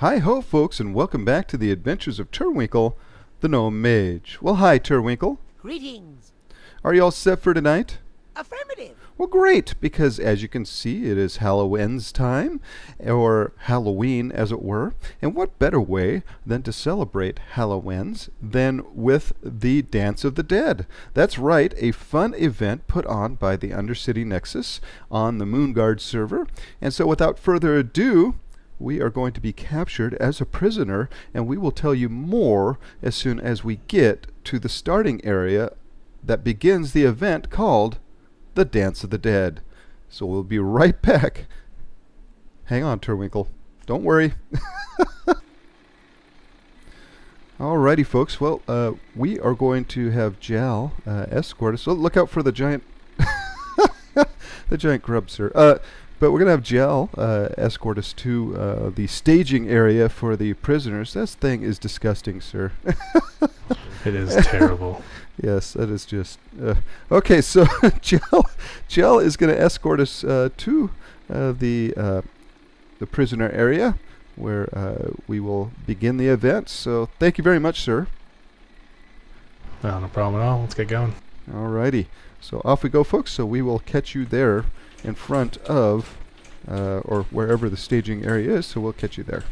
Hi-ho, folks, and welcome back to the adventures of Turwinkle, the Gnome Mage. Well, hi, Turwinkle. Greetings. Are you all set for tonight? Affirmative. Well, great, because as you can see, it is Halloween's time, or Halloween, as it were. And what better way than to celebrate Halloween's than with the Dance of the Dead? That's right, a fun event put on by the Undercity Nexus on the Moonguard server. And so without further ado, we are going to be captured as a prisoner, and we will tell you more as soon as we get to the starting area that begins the event called the Dance of the Dead. So we'll be right back. Hang on, Turwinkle. Don't worry. Alrighty, folks. Well, we are going to have Jal escort us. So look out for the giant the giant grub, sir. But we're going to have Jal escort us to the staging area for the prisoners. This thing is disgusting, sir. It is terrible. Yes, that is just... okay, so Jal is going to escort us to the prisoner area where we will begin the event. So thank you very much, sir. No problem at all. Let's get going. Alrighty. So off we go, folks. So we will catch you there in front of, or wherever the staging area is, so we'll catch you there.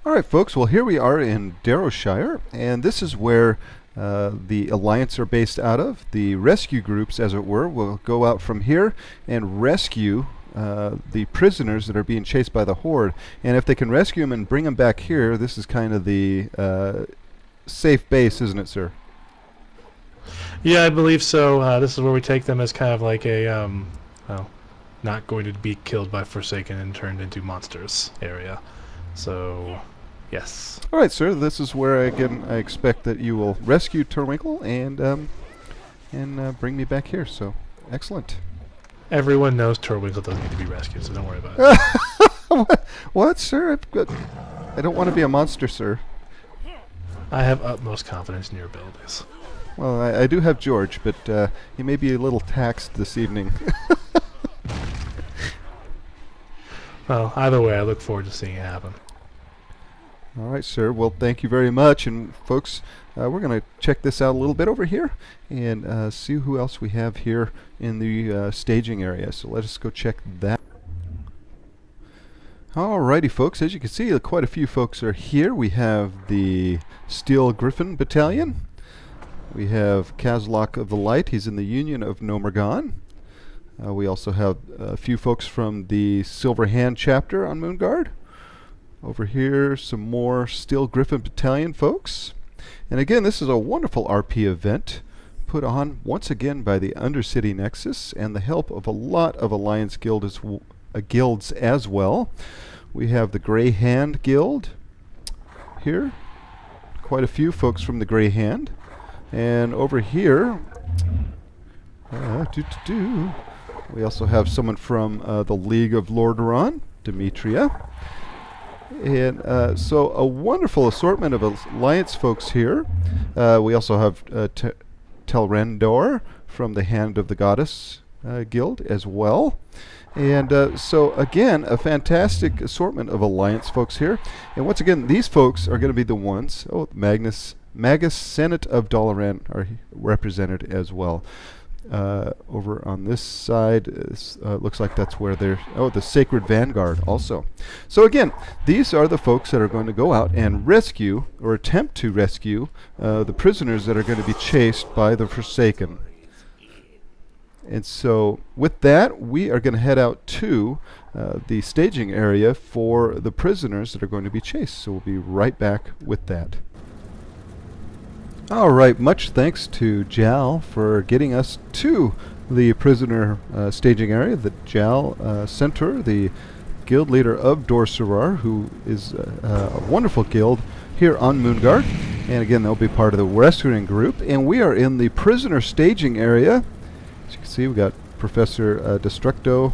Alright, folks, well, here we are in Darrowshire, and this is where the Alliance are based out of. The rescue groups, as it were, will go out from here and rescue the prisoners that are being chased by the Horde. And if they can rescue them and bring them back here, this is kind of the safe base, isn't it, sir? Yeah, I believe so. This is where we take them as kind of like a, well, not going to be killed by Forsaken and turned into monsters area. So, yes. All right, sir. This is where, again, I expect that you will rescue Turwinkle and bring me back here. So, excellent. Everyone knows Turwinkle doesn't need to be rescued, so don't worry about it. What, sir? I don't want to be a monster, sir. I have utmost confidence in your abilities. Well, I do have George, but he may be a little taxed this evening. Well, either way, I look forward to seeing it happen. All right, sir. Well, thank you very much. And, folks, we're going to check this out a little bit over here and see who else we have here in the staging area. So let us go check that. Alrighty, folks. As you can see, quite a few folks are here. We have the Steel Griffin Battalion. We have Kazlok of the Light. He's in the Union of Nomergon. We also have a few folks from the Silver Hand chapter on Moonguard. Over here, some more Steel Griffin Battalion folks. And again, this is a wonderful RP event put on once again by the Undercity Nexus and the help of a lot of Alliance guilds as well. We have the Grey Hand Guild here. Quite a few folks from the Grey Hand. And over here, we also have someone from the League of Lordaeron, Demetria. And so a wonderful assortment of Alliance folks here. We also have Telrendor from the Hand of the Goddess Guild as well. And so again, a fantastic assortment of Alliance folks here. And once again, these folks are going to be the ones, Magus Senate of Dalaran are represented as well. Over on this side, looks like that's where they're... Oh, the Sacred Vanguard also. So again, these are the folks that are going to go out and rescue, or attempt to rescue, the prisoners that are going to be chased by the Forsaken. And so, with that, we are going to head out to the staging area for the prisoners that are going to be chased. So we'll be right back with that. Alright, much thanks to Jal for getting us to the prisoner staging area. The Jal Centaur, the guild leader of Dorsarar, who is a wonderful guild here on Moonguard. And again, they'll be part of the rescuing group. And we are in the prisoner staging area. As you can see, we've got Professor Destructo,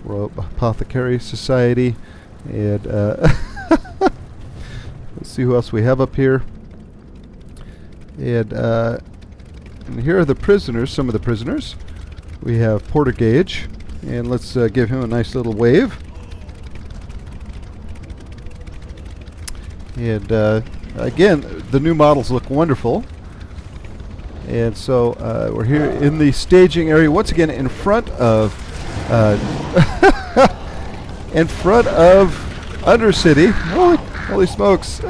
Royal Apothecary Society, and let's see who else we have up here. And here are the prisoners, some of the prisoners. We have Porter Gage, and let's give him a nice little wave. And again, the new models look wonderful. And so we're here in the staging area once again in front of in front of Undercity. Holy smokes!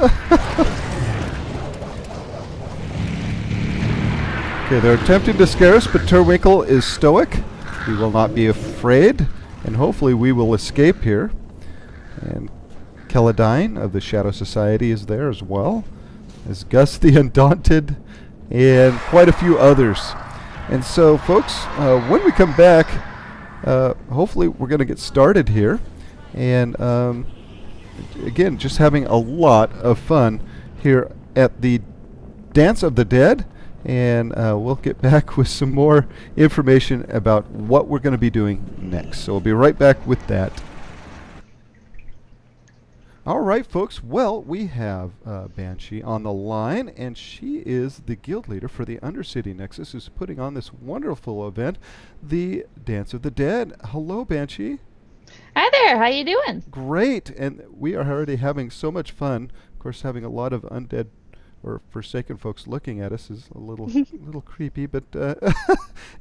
Okay, they're attempting to scare us, but Turwinkle is stoic. We will not be afraid, and hopefully we will escape here. And Celadine of the Shadow Society is there as well, as Gus the Undaunted, and quite a few others. And so, folks, when we come back, hopefully we're going to get started here. And again, just having a lot of fun here at the Dance of the Dead. And we'll get back with some more information about what we're going to be doing next. So we'll be right back with that. All right, folks. Well, we have Banshee on the line, and she is the guild leader for the Undercity Nexus, who's putting on this wonderful event, the Dance of the Dead. Hello, Banshee. Hi there, how you doing? Great, and we are already having so much fun. Of course, having a lot of undead or Forsaken folks looking at us is a little little creepy, but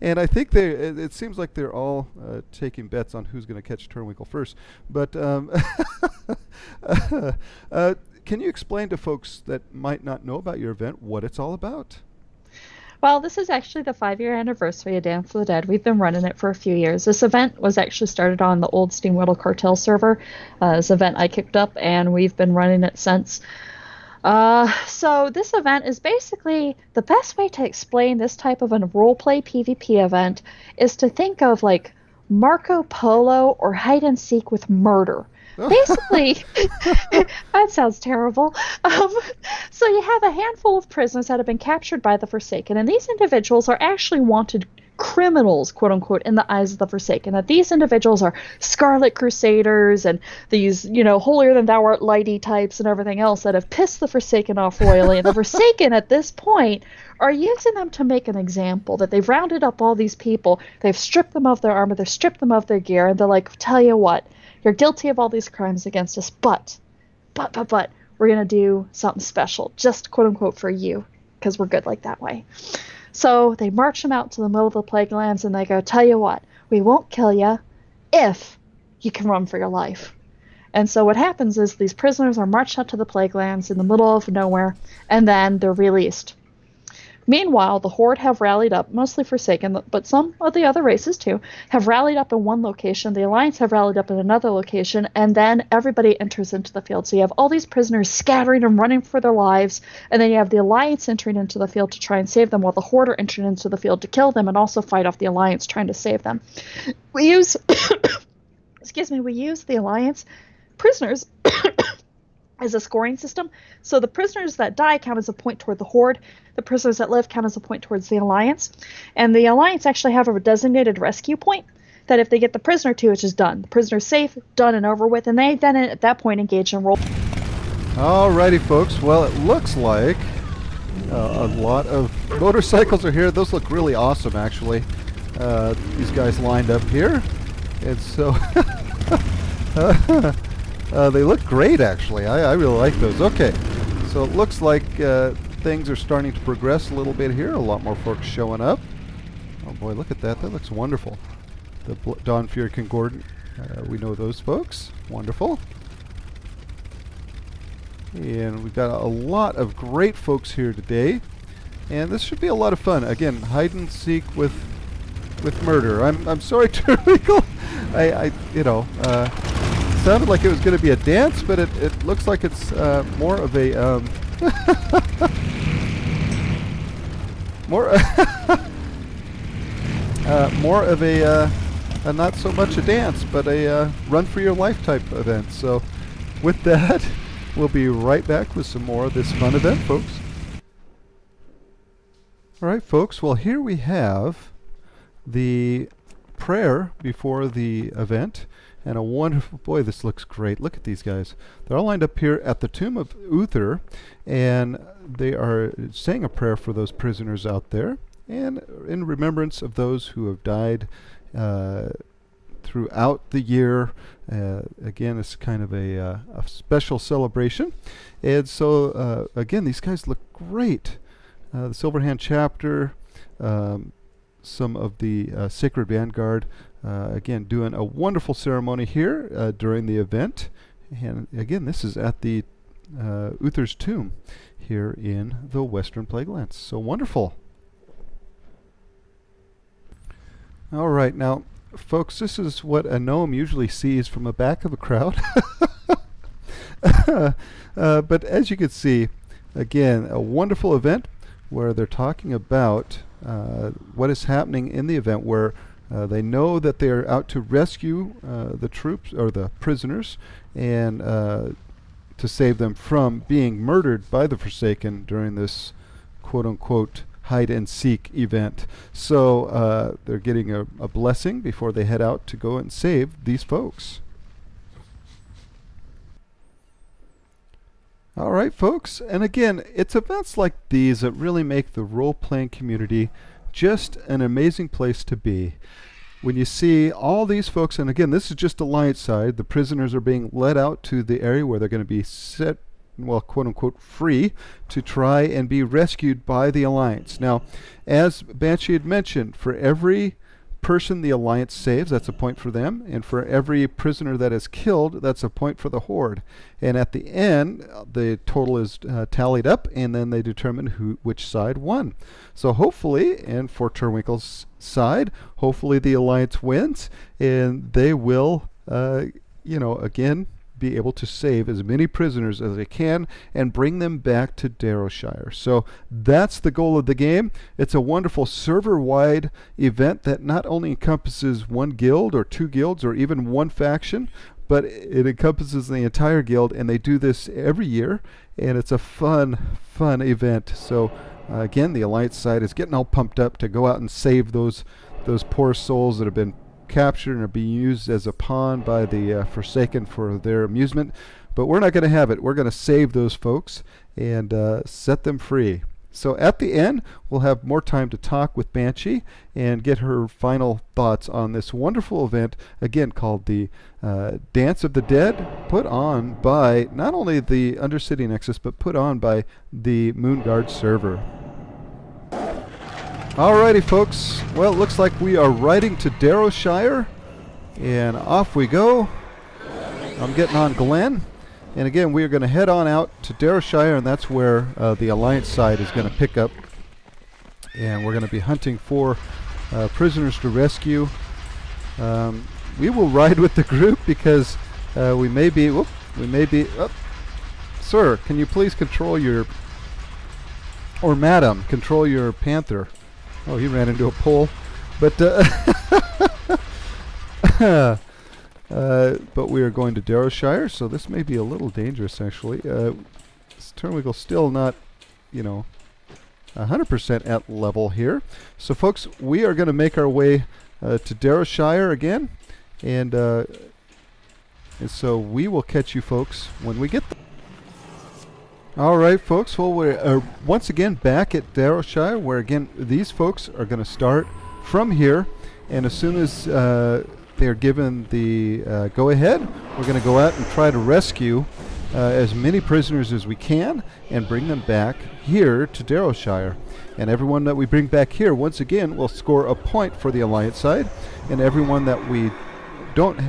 and I think it seems like they're all taking bets on who's going to catch Turwinkle first. But can you explain to folks that might not know about your event what it's all about? Well, this is actually the 5-year anniversary of Dance of the Dead. We've been running it for a few years. This event was actually started on the old Steam Whittle Cartel server. This event I kicked up, and we've been running it since. So this event is basically, the best way to explain this type of a roleplay PvP event is to think of like Marco Polo or hide and seek with murder. Basically, that sounds terrible. So you have a handful of prisoners that have been captured by the Forsaken, and these individuals are actually wanted criminals, quote unquote, in the eyes of the Forsaken. That these individuals are Scarlet Crusaders and these, holier than thou art lighty types and everything else that have pissed the Forsaken off royally. And the Forsaken at this point are using them to make an example. That they've rounded up all these people, they've stripped them of their armor, they've stripped them of their gear, and they're like, tell you what, you're guilty of all these crimes against us, but we're gonna do something special, just quote unquote for you, because we're good like that way. So they march them out to the middle of the Plague Lands, and they go, tell you what, we won't kill you if you can run for your life. And so what happens is these prisoners are marched out to the Plague Lands in the middle of nowhere, and then they're released. Meanwhile, the Horde have rallied up, mostly Forsaken, but some of the other races too, have rallied up in one location, the Alliance have rallied up in another location, and then everybody enters into the field. So you have all these prisoners scattering and running for their lives, and then you have the Alliance entering into the field to try and save them, while the Horde are entering into the field to kill them and also fight off the Alliance trying to save them. We use, we use the Alliance prisoners as a scoring system. So the prisoners that die count as a point toward the Horde. The prisoners that live count as a point towards the Alliance. And the Alliance actually have a designated rescue point that if they get the prisoner to, it's just done. The prisoner's safe, done and over with, and they then at that point engage in roll. Alrighty, folks. Well, it looks like a lot of motorcycles are here. Those look really awesome, actually. These guys lined up here. And so they look great, actually. I really like those. Okay, so it looks like things are starting to progress a little bit here. A lot more folks showing up. Oh boy, look at that. That looks wonderful. The Dawn Fury Concordant. We know those folks. Wonderful. And we've got a lot of great folks here today. And this should be a lot of fun. Again, hide and seek with murder. I'm sorry, Turwinkle. Sounded like it was going to be a dance, but it looks like it's more of a more of a not so much a dance, but a run for your life type event. So with that, we'll be right back with some more of this fun event, folks. All right, folks. Well, here we have the prayer before the event. And a wonderful, boy, this looks great. Look at these guys. They're all lined up here at the tomb of Uther, and they are saying a prayer for those prisoners out there, and in remembrance of those who have died throughout the year. Again, it's kind of a special celebration. And so, again, these guys look great. The Silverhand chapter, some of the Sacred Vanguard, again, doing a wonderful ceremony here during the event. And again, this is at the Uther's tomb here in the Western Plaguelands. So wonderful. All right, now, folks, this is what a gnome usually sees from the back of a crowd. But as you can see, again, a wonderful event where they're talking about what is happening in the event, where they know that they're out to rescue the troops or the prisoners and to save them from being murdered by the Forsaken during this quote-unquote hide-and-seek event. So they're getting a blessing before they head out to go and save these folks. All right, folks, and again, it's events like these that really make the role-playing community just an amazing place to be. When you see all these folks, and again, this is just Alliance side, the prisoners are being led out to the area where they're going to be set, well, quote-unquote, free to try and be rescued by the Alliance. Now, as Banshee had mentioned, for every person the Alliance saves, that's a point for them, and for every prisoner that is killed, that's a point for the Horde. And at the end, the total is tallied up, and then they determine which side won. So hopefully, and for Turwinkle's side, hopefully the Alliance wins, and they will, again, be able to save as many prisoners as they can and bring them back to Darrowshire. So that's the goal of the game. It's a wonderful server-wide event that not only encompasses one guild or two guilds or even one faction, but it encompasses the entire guild, and they do this every year, and it's a fun event. So again, the Alliance side is getting all pumped up to go out and save those poor souls that have been captured and are being used as a pawn by the Forsaken for their amusement. But we're not going to have it. We're going to save those folks and set them free. So at the end, we'll have more time to talk with Banshee and get her final thoughts on this wonderful event, again called the Dance of the Dead, put on by not only the Undercity Nexus, but put on by the Moonguard server. Alrighty, folks. Well, it looks like we are riding to Darrowshire, and off we go. I'm getting on Glen, and again, we are going to head on out to Darrowshire, and that's where the Alliance side is going to pick up, and we're going to be hunting for prisoners to rescue. We will ride with the group because we may be. Sir, can you please control your, or madam, control your panther? Oh, he ran into a pole, but but we are going to Darrowshire, so this may be a little dangerous actually. Turwinkle still not, 100% at level here. So, folks, we are going to make our way to Darrowshire again, and so we will catch you folks when we get there. All right, folks. Well, we're once again back at Darrowshire, where again these folks are going to start from here, and as soon as they are given the go-ahead, we're going to go out and try to rescue as many prisoners as we can and bring them back here to Darrowshire. And everyone that we bring back here, once again, will score a point for the Alliance side, and everyone that we don't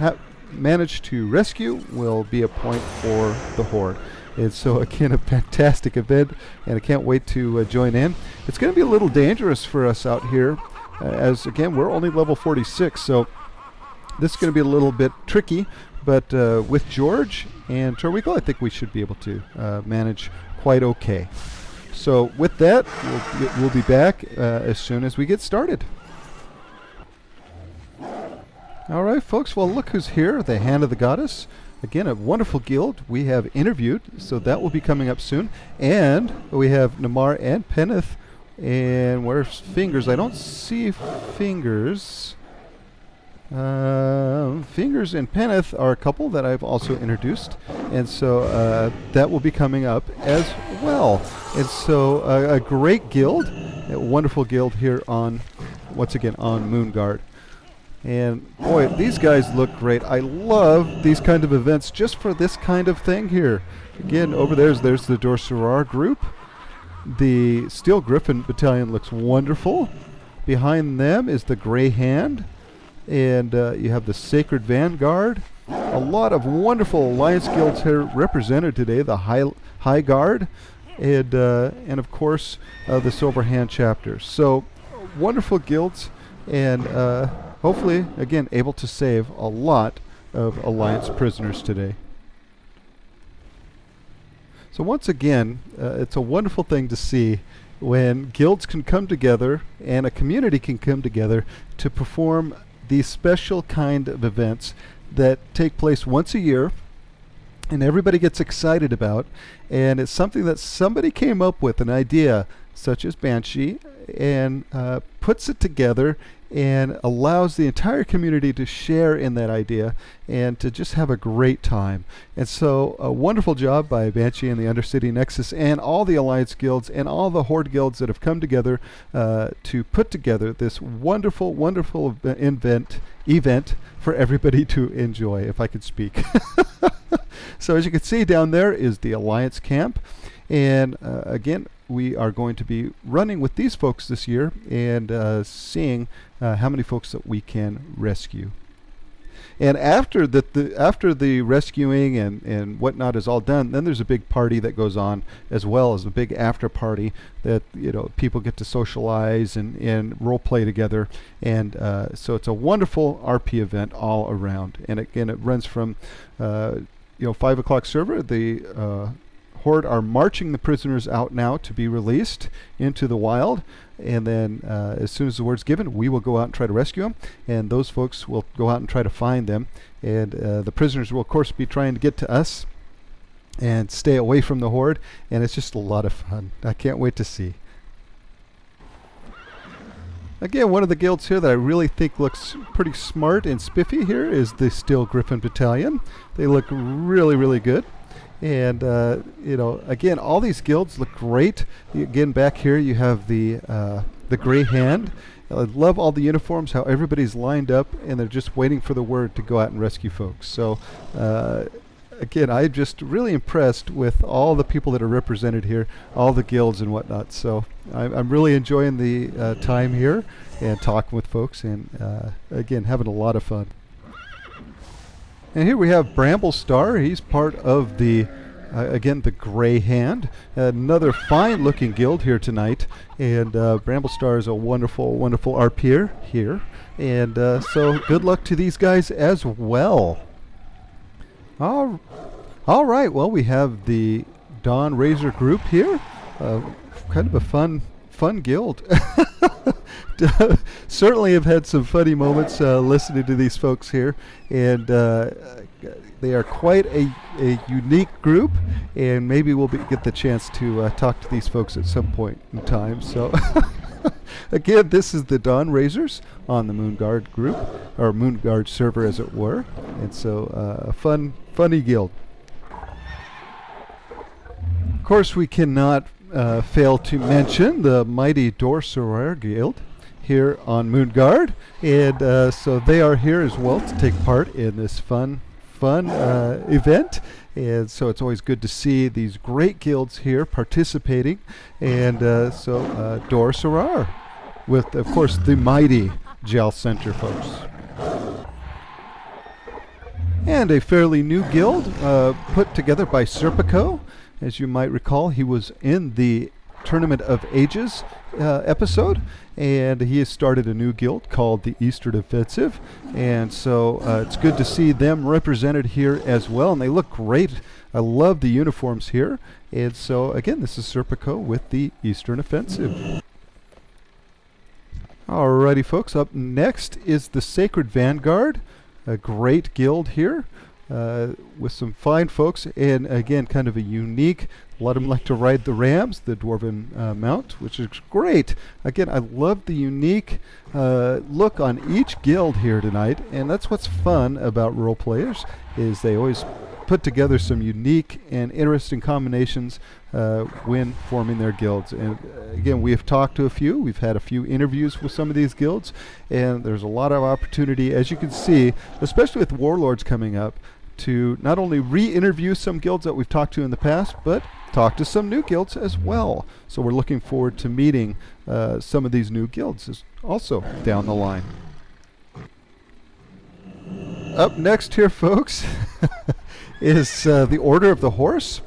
manage to rescue will be a point for the Horde. And so, again, a fantastic event, and I can't wait to join in. It's going to be a little dangerous for us out here, as, again, we're only level 46, so this is going to be a little bit tricky, but with George and Turwinkle, I think we should be able to manage quite okay. So with that, we'll be back as soon as we get started. All right, folks, well, look who's here, the Hand of the Goddess. Again, a wonderful guild we have interviewed, so that will be coming up soon. And we have Namar and Penneth. And where's Fingers? I don't see Fingers. Fingers and Penneth are a couple that I've also introduced. And so that will be coming up as well. And so a great guild, a wonderful guild here on, once again, on Moonguard. And boy, these guys look great. I love these kind of events just for this kind of thing here. Again, over there's the Dorsarar group. The Steel Griffin Battalion looks wonderful. Behind them is the Grey Hand. And you have the Sacred Vanguard. A lot of wonderful Alliance guilds here represented today. The High Guard. And of course, the Silver Hand chapter. So, wonderful guilds. And hopefully, again, able to save a lot of Alliance prisoners today. So once again, it's a wonderful thing to see when guilds can come together and a community can come together to perform these special kind of events that take place once a year and everybody gets excited about. And it's something that somebody came up with, an idea such as Banshee, and puts it together and allows the entire community to share in that idea and to just have a great time. And so a wonderful job by Banshee and the Undercity Nexus and all the Alliance guilds and all the Horde guilds that have come together to put together this wonderful, wonderful event for everybody to enjoy, if I could speak. So as you can see down there is the Alliance camp. And again, we are going to be running with these folks this year and seeing how many folks that we can rescue. And after the rescuing and whatnot is all done, then there's a big party that goes on, as well as a big after party that people get to socialize and role play together. And so it's a wonderful RP event all around. And again, it runs from 5 o'clock server. The Horde are marching the prisoners out now to be released into the wild, and then as soon as the word's given, we will go out and try to rescue them, and those folks will go out and try to find them, and the prisoners will of course be trying to get to us and stay away from the Horde, and it's just a lot of fun. I can't wait to see. Again, one of the guilds here that I really think looks pretty smart and spiffy here is the Steel Griffin Battalion. They look really, really good. And again, all these guilds look great. Again, back here you have the Grey Hand. I love all the uniforms, how everybody's lined up and they're just waiting for the word to go out and rescue folks. So again, I'm just really impressed with all the people that are represented here, all the guilds and whatnot. So I'm really enjoying the time here and talking with folks, and again, having a lot of fun. And here we have Bramble Star. He's part of the, again, the Grey Hand. Another fine-looking guild here tonight. And Bramble Star is a wonderful, wonderful RPer here. And so good luck to these guys as well. All right, well, we have the Dawn Razor group here. Kind of a fun guild. Certainly have had some funny moments listening to these folks here, and they are quite a unique group, and maybe we'll get the chance to talk to these folks at some point in time. So again, this is the Dawn Razors on the Moonguard group, or Moonguard server as it were, and so a funny guild. Of course, we cannot fail to mention the mighty Dorsarar Guild here on Moonguard, and so they are here as well to take part in this fun event. And so it's always good to see these great guilds here participating, and so Dorsarar with, of course, the mighty Gel Center folks. And a fairly new guild put together by Serpico. As you might recall, he was in the Tournament of Ages episode, and he has started a new guild called the Eastern Offensive, and so it's good to see them represented here as well, and they look great. I love the uniforms here, and so again, this is Serpico with the Eastern Offensive. Alrighty folks, up next is the Sacred Vanguard, a great guild here. With some fine folks, and again, kind of a unique, a lot of them like to ride the rams, the Dwarven mount, which is great. Again, I love the unique look on each guild here tonight, and that's what's fun about role players, is they always put together some unique and interesting combinations when forming their guilds. And again, we have talked to a few. We've had a few interviews with some of these guilds, and there's a lot of opportunity, as you can see, especially with Warlords coming up, to not only re-interview some guilds that we've talked to in the past, but talk to some new guilds as well. So we're looking forward to meeting some of these new guilds also down the line. Up next here, folks, is the Order of the Horse.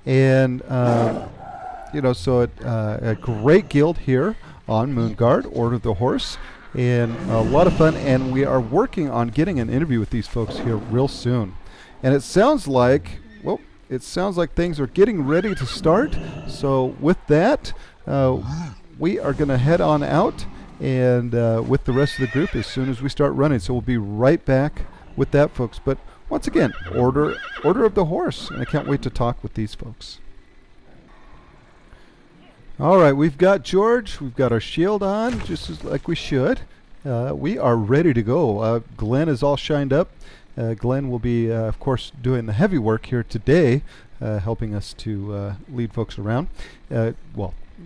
And, so a great guild here on Moonguard, Order of the Horse. And a lot of fun. And we are working on getting an interview with these folks here real soon. And it sounds like, things are getting ready to start. So with that, we are going to head on out and with the rest of the group as soon as we start running. So we'll be right back with that, folks. But once again, Order of the Horse. And I can't wait to talk with these folks. All right, we've got George. We've got our shield on, just as like we should. We are ready to go. Glenn is all shined up. Glenn will be, of course, doing the heavy work here today, helping us to lead folks around.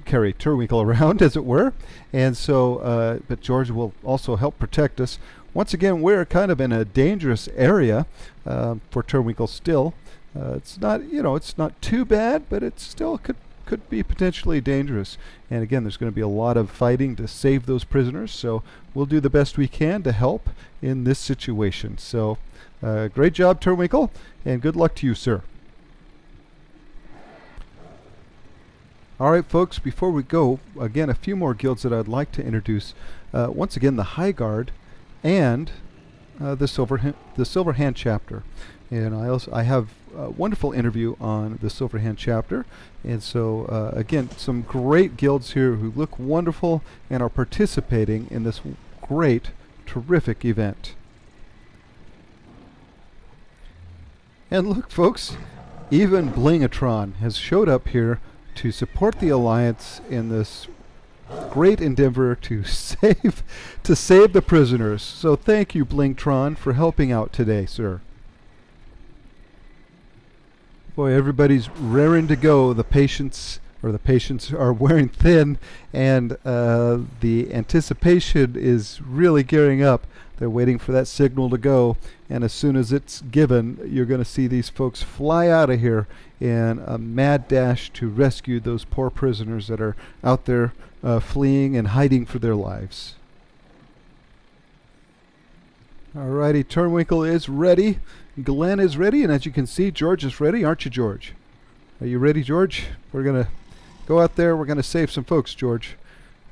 Carry Turwinkle around, as it were. And so, but George will also help protect us. Once again, we're kind of in a dangerous area for Turwinkle still. It's not too bad, but it still could be potentially dangerous. And again, there's going to be a lot of fighting to save those prisoners. So we'll do the best we can to help in this situation. So great job, Turwinkle, and good luck to you, sir. All right, folks, before we go, again, a few more guilds that I'd like to introduce. Once again, the High Guard and the Silver Hand chapter. And I have a wonderful interview on the Silver Hand chapter. And so, again, some great guilds here who look wonderful and are participating in this great, terrific event. And look, folks, even Blingatron has showed up here to support the Alliance in this great endeavor to save the prisoners. So thank you, Blingtron, for helping out today, sir. Boy, everybody's raring to go. The patients are wearing thin, and the anticipation is really gearing up. They're waiting for that signal to go, and as soon as it's given, you're going to see these folks fly out of here in a mad dash to rescue those poor prisoners that are out there fleeing and hiding for their lives. Alrighty, Turwinkle is ready, Glenn is ready, and as you can see, George is ready, aren't you, George? Are you ready, George? We're going to go out there, we're going to save some folks, George.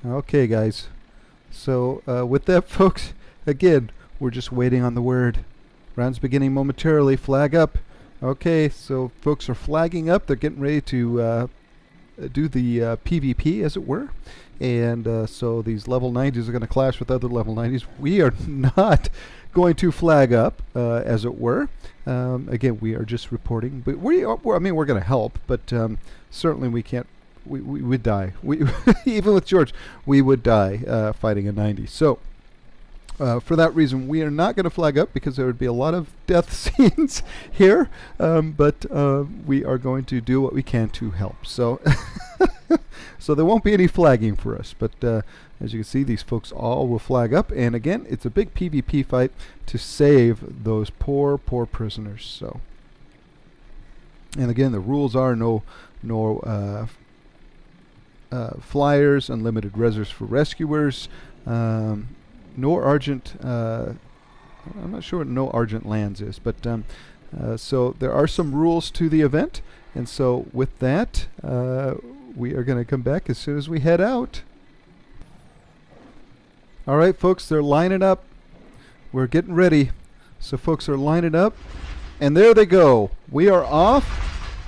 Okay, guys. So, with that, folks, again, we're just waiting on the word. Round's beginning momentarily. Flag up. Okay, so folks are flagging up. They're getting ready to do the PvP, as it were. And so these level 90s are going to clash with other level 90s. We are not going to flag up, as it were. Again, we are just reporting. But we're going to help, but certainly we can't. We would die. Even with George, we would die fighting a 90. So, for that reason, we are not going to flag up because there would be a lot of death scenes here, but we are going to do what we can to help. So, so there won't be any flagging for us. But as you can see, these folks all will flag up, and again, it's a big PvP fight to save those poor prisoners. So, and again, the rules are no flyers, unlimited reses for rescuers. No Argent, I'm not sure what no Argent lands is, but so there are some rules to the event, and so with that, we are going to come back as soon as we head out. All right, folks, they're lining up. We're getting ready. So folks are lining up, and there they go. We are off.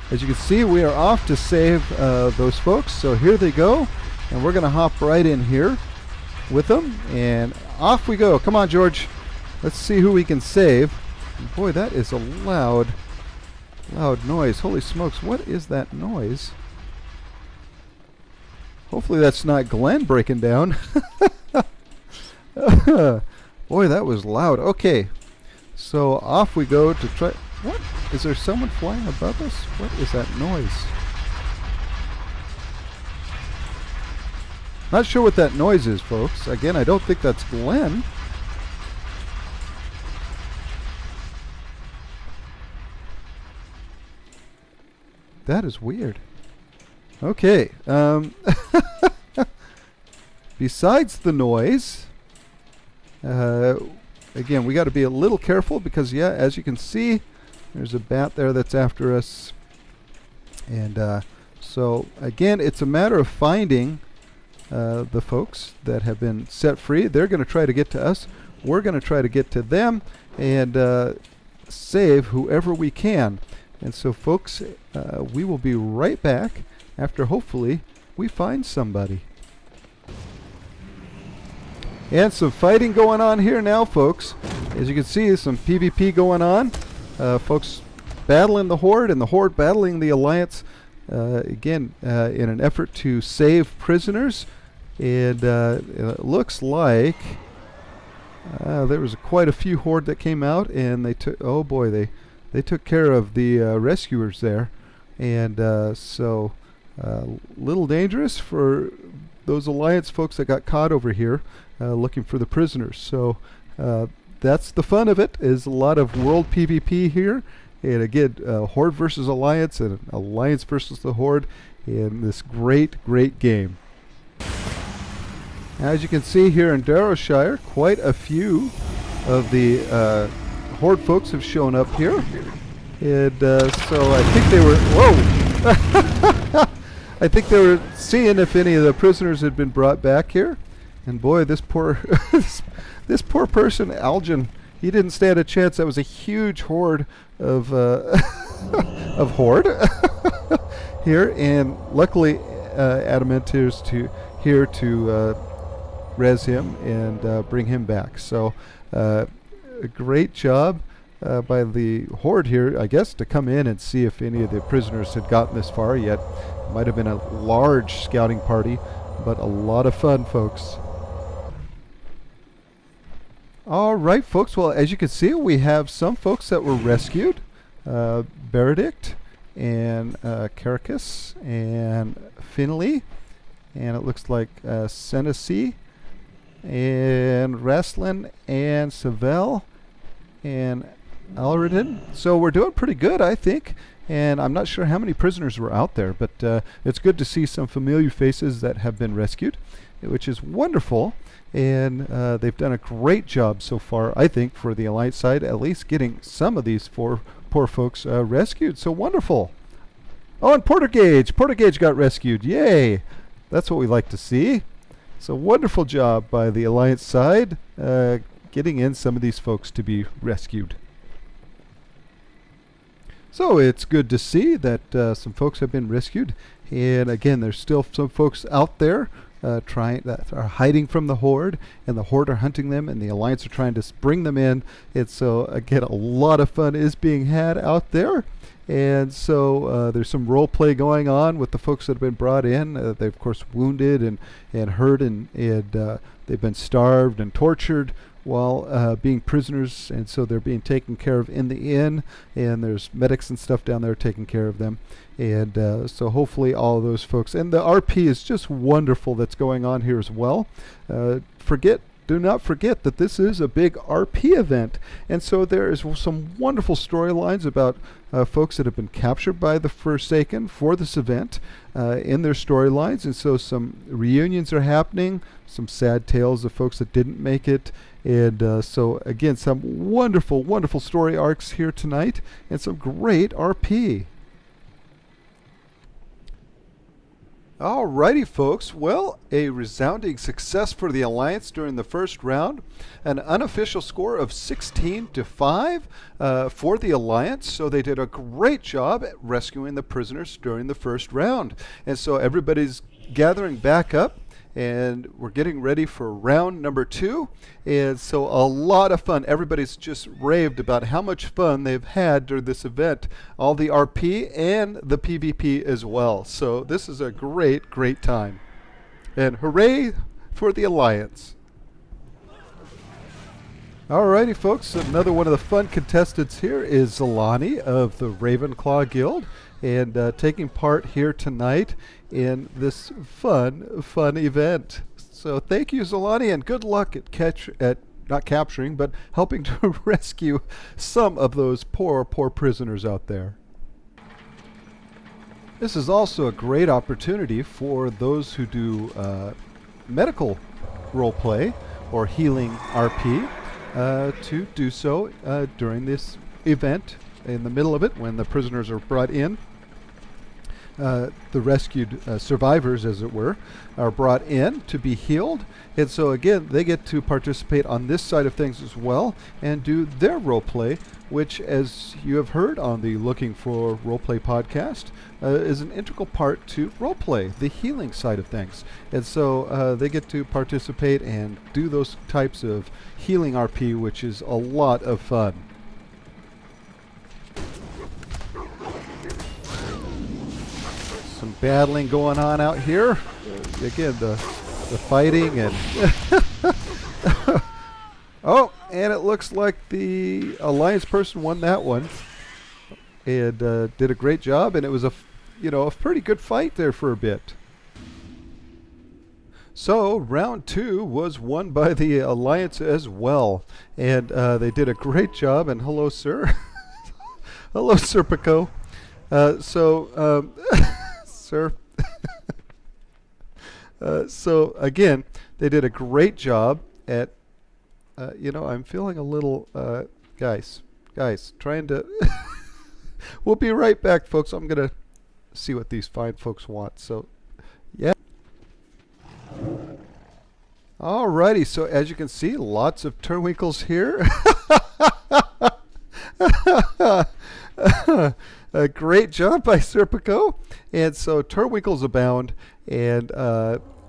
As you can see, we are off to save those folks. So here they go, and we're going to hop right in here with them, and off we go. Come on, George. Let's see who we can save. Boy, that is a loud noise. Holy smokes, what is that noise? Hopefully that's not Glenn breaking down. Boy, that was loud. Okay, so off we go to try. What? Is there someone flying above us? What is that noise? Not sure what that noise is, folks. Again, I don't think that's Glenn. That is weird. Okay. Besides the noise, again, we got to be a little careful because, yeah, as you can see, there's a bat there that's after us. And so, again, it's a matter of finding the folks that have been set free. They're going to try to get to us. We're going to try to get to them and save whoever we can. And so, folks, we will be right back after hopefully we find somebody. And some fighting going on here now, folks. As you can see, some PvP going on. Folks battling the Horde and the Horde battling the Alliance. Again, in an effort to save prisoners. And it looks like there was quite a few Horde that came out, and they took, oh boy, they took care of the rescuers there. And so little dangerous for those Alliance folks that got caught over here looking for the prisoners. So that's the fun of it, is a lot of world PvP here. And again, Horde versus Alliance and Alliance versus the Horde in this great, great game. As you can see here in Darrowshire, quite a few of the Horde folks have shown up here. And so I think they were, whoa! I think they were seeing if any of the prisoners had been brought back here. And boy, this poor, this poor person, Algin, he didn't stand a chance. That was a huge horde of of Horde here, and luckily Adamantir's here to res him and bring him back. So a great job by the Horde here, I guess, to come in and see if any of the prisoners had gotten this far yet. Might have been a large scouting party, but a lot of fun, folks. All right, folks. Well, as you can see, we have some folks that were rescued. Benedict and Caracas and Finley, and it looks like Senesi and Rastlin and Savell and Alredin. So we're doing pretty good, I think. And I'm not sure how many prisoners were out there, but it's good to see some familiar faces that have been rescued, which is wonderful. And they've done a great job so far, I think, for the Alliance side, at least getting some of these poor folks rescued. So wonderful. Oh, and Portergage got rescued. Yay! That's what we like to see. So wonderful job by the Alliance side, getting in some of these folks to be rescued. So it's good to see that some folks have been rescued. And again, there's still some folks out there that are hiding from the Horde, and the Horde are hunting them, and the Alliance are trying to bring them in. And so again, a lot of fun is being had out there. And so there's some role play going on with the folks that have been brought in. They're of course wounded and hurt, and they've been starved and tortured while being prisoners, and so they're being taken care of in the inn, and there's medics and stuff down there taking care of them. And so hopefully all of those folks, and the RP is just wonderful that's going on here as well. Do not forget that this is a big RP event, and so there is some wonderful storylines about folks that have been captured by the Forsaken for this event in their storylines, and so some reunions are happening, some sad tales of folks that didn't make it, and so again, some wonderful, wonderful story arcs here tonight, and some great RP. Alrighty, folks. Well, a resounding success for the Alliance during the first round. An unofficial score of 16-5 for the Alliance. So they did a great job at rescuing the prisoners during the first round. And so everybody's gathering back up, and we're getting ready for round number 2. And so a lot of fun. Everybody's just raved about how much fun they've had during this event. All the RP and the PvP as well. So this is a great, great time. And hooray for the Alliance. Alrighty, folks. Another one of the fun contestants here is Zalani of the Ravenclaw Guild, and taking part here tonight in this fun event. So thank you, Zalani, and good luck at not capturing, but helping to rescue some of those poor prisoners out there. This is also a great opportunity for those who do medical roleplay or healing RP to do so during this event. In the middle of it, when the prisoners are brought in, the rescued survivors, as it were, are brought in to be healed. And so again, they get to participate on this side of things as well and do their roleplay, which, as you have heard on the Looking for Roleplay podcast, is an integral part to roleplay, the healing side of things. And so they get to participate and do those types of healing RP, which is a lot of fun. Some battling going on out here. Again, the fighting and oh, and it looks like the Alliance person won that one and did a great job, and it was a pretty good fight there for a bit. So round 2 was won by the Alliance as well, and they did a great job. And hello, sir. Hello, Serpico. Sir. So again, they did a great job at, I'm feeling a little, guys, trying to, we'll be right back, folks. I'm going to see what these fine folks want. So, yeah. Alrighty, so as you can see, lots of Turwinkles here. A great job by Serpico. And so Turwinkles abound, and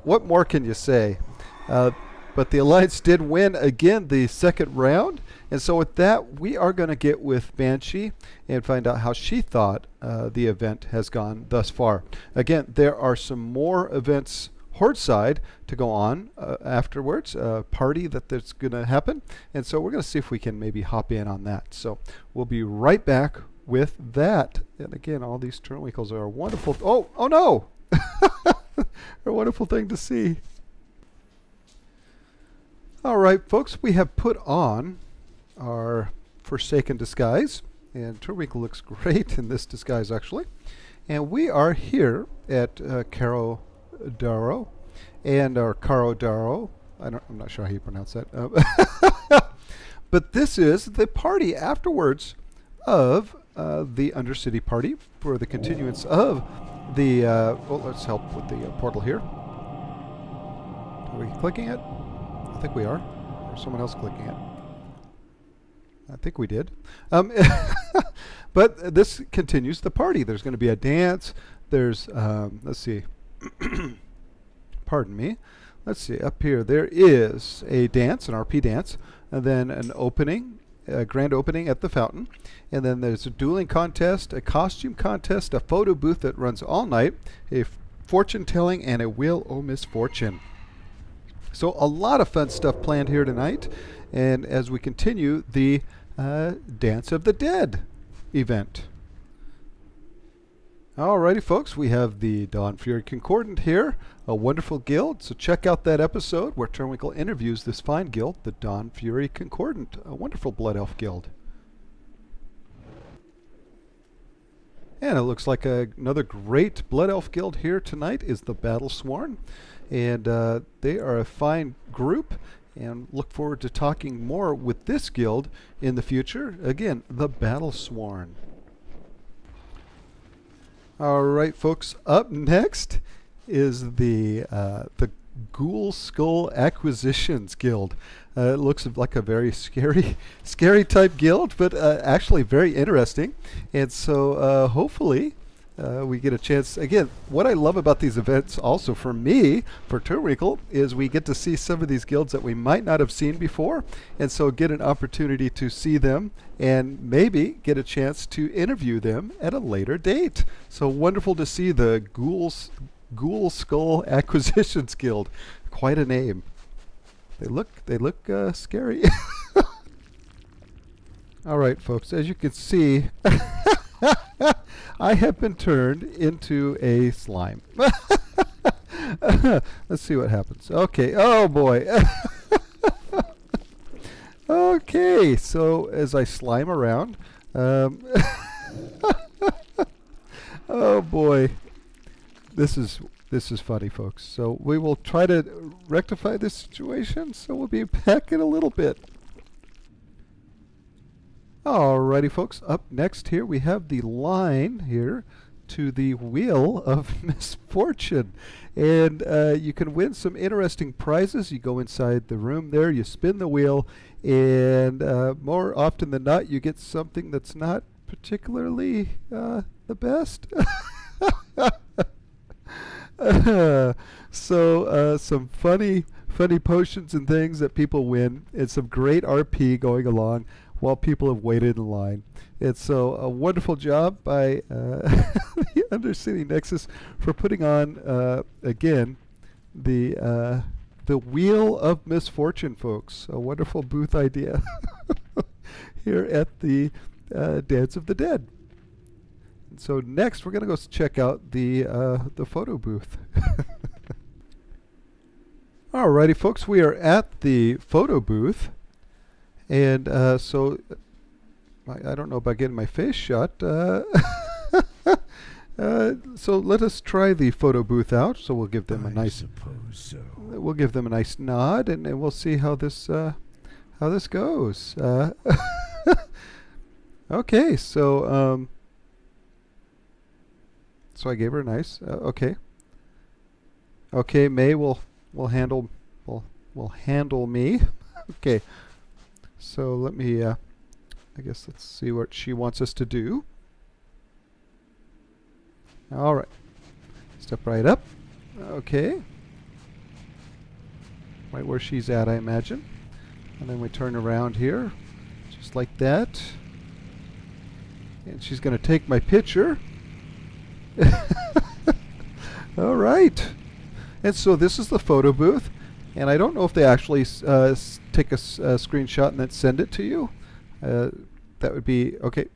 what more can you say? But the Alliance did win again the second round, and so with that, we are going to get with Banshee and find out how she thought the event has gone thus far. Again, there are some more events Horde side to go on afterwards, a party that's going to happen, and so we're going to see if we can maybe hop in on that. So we'll be right back with that. And again, all these Turwinkles are wonderful. Oh no! A wonderful thing to see. All right, folks, we have put on our Forsaken disguise, and Turwinkle looks great in this disguise, actually. And we are here at Caro Daro, or Caro Daro. I'm not sure how you pronounce that. But this is the party afterwards of the Undercity party for the continuance of the. Let's help with the portal here. Are we clicking it? I think we are. Or someone else clicking it? I think we did. But this continues the party. There's going to be a dance. There's, let's see. Pardon me. Let's see. Up here, there is a dance, an RP dance, and then an opening, a grand opening at the fountain. And then there's a dueling contest, a costume contest, a photo booth that runs all night, a fortune telling, and a wheel o' misfortune. So a lot of fun stuff planned here tonight. And as we continue the Dance of the Dead event. Alrighty, folks, we have the Dawn Fury Concordant here, a wonderful guild. So check out that episode where Turwinkle interviews this fine guild, the Dawn Fury Concordant, a wonderful Blood Elf guild. And it looks like another great Blood Elf guild here tonight is the Battle Sworn. And they are a fine group, and look forward to talking more with this guild in the future. Again, the Battle Sworn. All right, folks. Up next is the Ghoul Skull Acquisitions Guild. It looks like a very scary type guild, but actually very interesting. And so hopefully we get a chance. Again, what I love about these events also for me, for Turwinkle, is we get to see some of these guilds that we might not have seen before, and so get an opportunity to see them and maybe get a chance to interview them at a later date. So wonderful to see the Ghoul Skull Acquisitions Guild. Quite a name. They look scary. All right, folks, as you can see, I have been turned into a slime. Let's see what happens. Okay. Oh, boy. Okay, so as I slime around, um, oh boy, this is funny, folks. So we will try to rectify this situation. So we'll be back in a little bit. Alrighty, folks. Up next here we have the line here to the Wheel of Misfortune, and you can win some interesting prizes. You go inside the room there, you spin the wheel, and more often than not, you get something that's not particularly the best. So some funny potions and things that people win, and some great RP going along while people have waited in line. It's so a wonderful job by the Undercity Nexus for putting on again the Wheel of Misfortune, folks. A wonderful booth idea here at the Dance of the Dead. And so next we're going to go check out the photo booth. Alrighty, folks, we are at the photo booth, and so I don't know about getting my face shut. So let us try the photo booth out. So we'll give them a nice. We'll give them a nice nod, and we'll see how this goes. Okay, so so I gave her a nice. Okay. Okay, May will handle me. Okay. So let me. I guess let's see what she wants us to do. All right. Step right up. Okay. Right where she's at, I imagine. And then we turn around here, just like that. And she's going to take my picture. All right. And so this is the photo booth. And I don't know if they actually take a screenshot and then send it to you. That would be okay.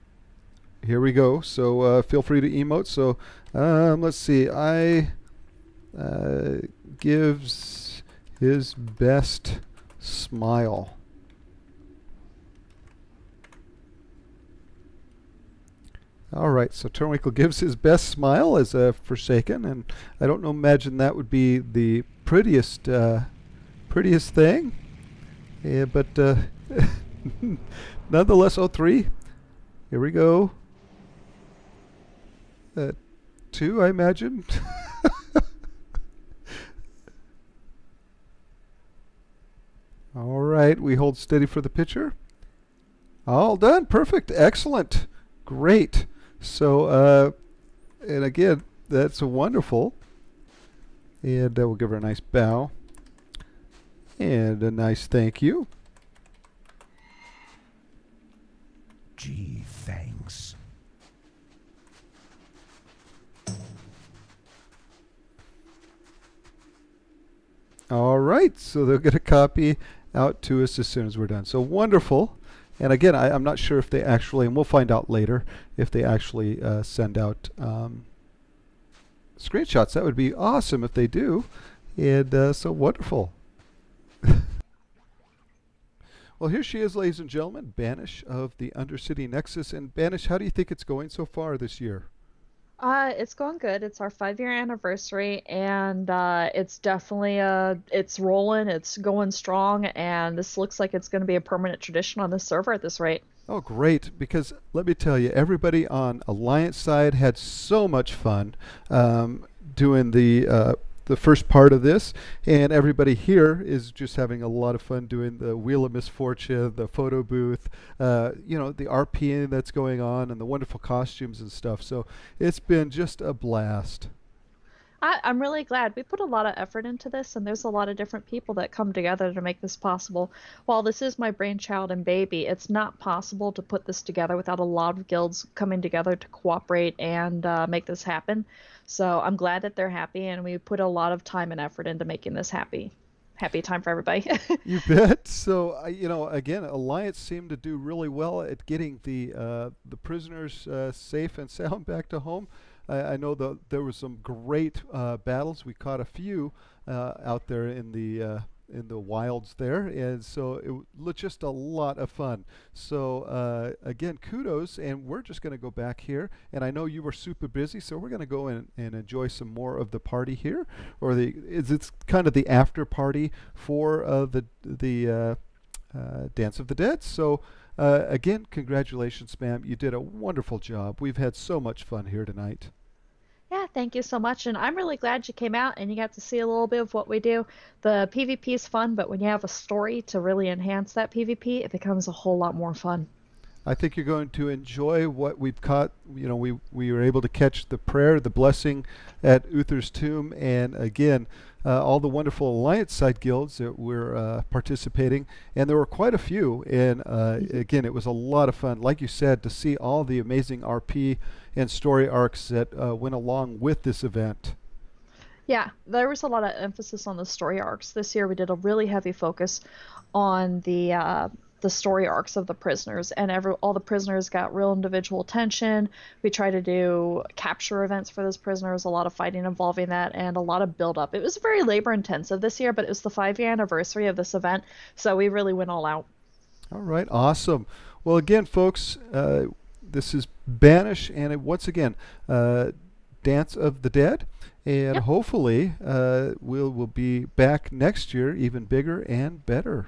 Here we go. So feel free to emote. So let's see. I gives his best smile. All right. So Turwinkle gives his best smile as a Forsaken, and I don't know. Imagine that would be the prettiest thing. Yeah, but nonetheless, 03. Here we go. 2, I imagine. All right, we hold steady for the picture. All done. Perfect. Excellent. Great. So, and again, that's wonderful. And we'll give her a nice bow. And a nice thank you. Gee, thanks. All right, so they'll get a copy out to us as soon as we're done. So wonderful. And again, I'm not sure if they actually, and we'll find out later, if they actually send out screenshots. That would be awesome if they do. And so wonderful. Well, here she is, ladies and gentlemen, Banshee of the Undercity Nexus. And Banshee, how do you think it's going so far this year? It's going good. It's our 5-year anniversary, and it's definitely it's rolling. It's going strong, and this looks like it's going to be a permanent tradition on this server at this rate. Oh, great! Because let me tell you, everybody on Alliance side had so much fun doing the first part of this, and everybody here is just having a lot of fun doing the Wheel of Misfortune, the photo booth, you know, the RPing that's going on, and the wonderful costumes and stuff. So it's been just a blast. I'm really glad. We put a lot of effort into this, and there's a lot of different people that come together to make this possible. While this is my brainchild and baby, it's not possible to put this together without a lot of guilds coming together to cooperate and make this happen. So I'm glad that they're happy, and we put a lot of time and effort into making this happy. happy time for everybody. You bet. So, again, Alliance seemed to do really well at getting the prisoners safe and sound back to home. I know there was some great battles. We caught a few out there in the wilds there, and so it was just a lot of fun. So again, kudos, and we're just going to go back here. And I know you were super busy, so we're going to go in and enjoy some more of the party here, or it's kind of the after party for the Dance of the Dead. So again, congratulations, ma'am. You did a wonderful job. We've had so much fun here tonight. Yeah, thank you so much. And I'm really glad you came out and you got to see a little bit of what we do. The PvP is fun, but when you have a story to really enhance that PvP, it becomes a whole lot more fun. I think you're going to enjoy what we've caught. We were able to catch the prayer, the blessing at Uther's tomb, and again, all the wonderful Alliance side guilds that were participating, and there were quite a few. And again, it was a lot of fun, like you said, to see all the amazing RP and story arcs that went along with this event. Yeah, there was a lot of emphasis on the story arcs. This year we did a really heavy focus on the story arcs of the prisoners, and all the prisoners got real individual attention. We tried to do capture events for those prisoners, a lot of fighting involving that, and a lot of build up. It was very labor intensive this year, but it was the 5-year anniversary of this event, so we really went all out. All right, awesome. Well, again, folks, this is Banish, and once again, Dance of the Dead, and Yep. hopefully we'll be back next year even bigger and better.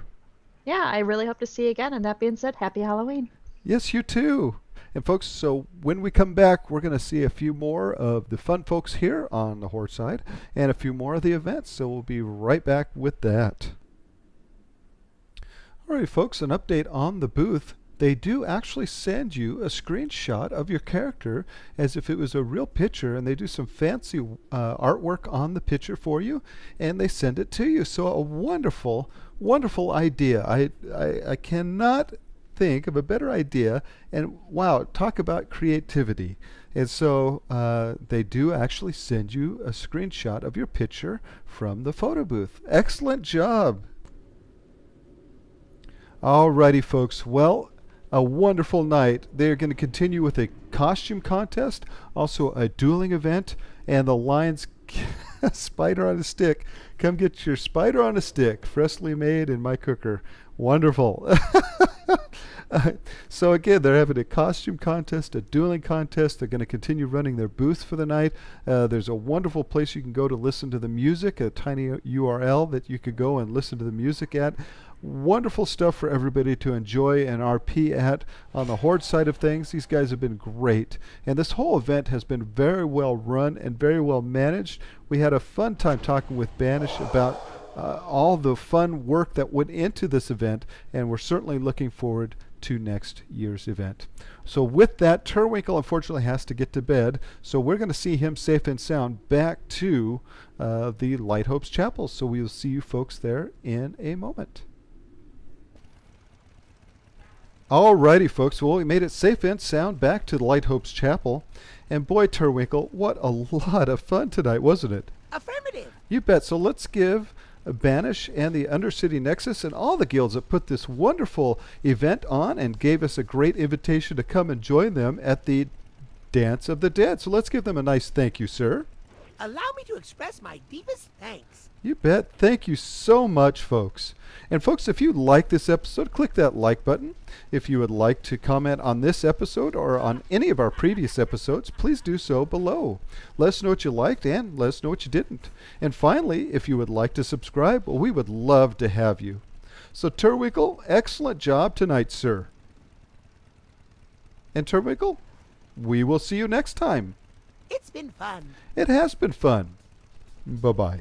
Yeah, I really hope to see you again, and that being said, happy Halloween. Yes, you too. And folks, so when we come back, we're going to see a few more of the fun folks here on the Horde side and a few more of the events, so we'll be right back with that. All right, folks, an update on the booth. They do actually send you a screenshot of your character as if it was a real picture, and they do some fancy artwork on the picture for you, and they send it to you. So a wonderful, wonderful idea. I cannot think of a better idea, and wow, talk about creativity. And so they do actually send you a screenshot of your picture from the photo booth. Excellent job. Alrighty, folks. Well, a wonderful night. They're going to continue with a costume contest, also a dueling event, and the Lions spider on a stick. Come get your spider on a stick, freshly made in my cooker. Wonderful. So again, they're having a costume contest, a dueling contest. They're going to continue running their booth for the night. There's a wonderful place you can go to listen to the music, a tiny URL that you could go and listen to the music at. Wonderful stuff for everybody to enjoy and RP at. On the Horde side of things, these guys have been great. And this whole event has been very well run and very well managed. We had a fun time talking with Banish about all the fun work that went into this event, and we're certainly looking forward to next year's event. So with that, Turwinkle unfortunately has to get to bed, so we're going to see him safe and sound back to the Light Hopes Chapel. So we will see you folks there in a moment. Alrighty, folks. Well, we made it safe and sound back to the Light Hopes Chapel. And boy, Turwinkle, what a lot of fun tonight, wasn't it? Affirmative. You bet. So let's give Banish and the Undercity Nexus and all the guilds that put this wonderful event on and gave us a great invitation to come and join them at the Dance of the Dead. So let's give them a nice thank you, sir. Allow me to express my deepest thanks. You bet. Thank you so much, folks. And folks, if you like this episode, click that like button. If you would like to comment on this episode or on any of our previous episodes, please do so below. Let us know what you liked and let us know what you didn't. And finally, if you would like to subscribe, well, we would love to have you. So Turwinkle, excellent job tonight, sir. And Turwinkle, we will see you next time. It's been fun. It has been fun. Bye-bye.